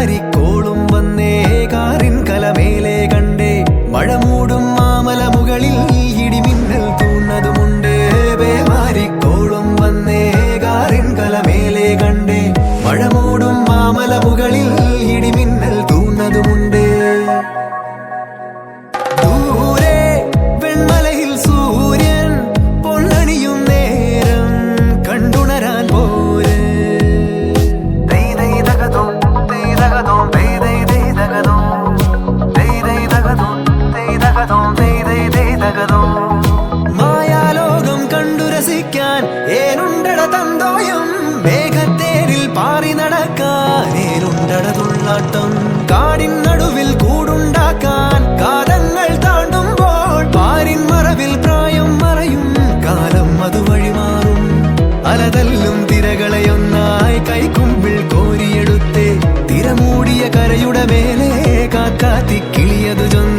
പേമാരിക്കോളും വന്നേ കാറിൻ കലമേലെ കണ്ടേ മഴ മൂടും മാമല മുകളിൽ ഇടിമിന്നൽ തൂന്നതുമുണ്ടേ പേമാരിക്കോളും വന്നേ കാറിൻ കലമേലെ കണ്ടേ മഴ മൂടും മാമല മുകളിൽ ഇടിമിന്നൽ തൂന്നതുമുണ്ടേ ദൂരെ വെൺമലയിൽ സൂര്യൻ പൊന്നണിയും നേരം കണ്ടുണരാൻ പോരെ മായാലോകം കണ്ടു രസിക്കാൻ ഏനുണ്ടട തന്തോയം മേഘത്തേരിൽ പാറി നടക്കാൻ ഏനുണ്ടട തുള്ളാട്ടം കാടിൻ നടുവിൽ കൂടുണ്ടാക്കാൻ കാലങ്ങൾ താണ്ടുമ്പോൾ പാരിൻ മറവിൽ പ്രായം മറയും കാലം അതുവഴി മാറും അലതല്ലും തിരകളെയൊന്നായി കൈക്കുമ്പിൾ കോരിയെടുത്തേ തിരമൂടിയ കരയുടെ മേലെ കാക്കാത്തി കിളിയതു ചൊന്ന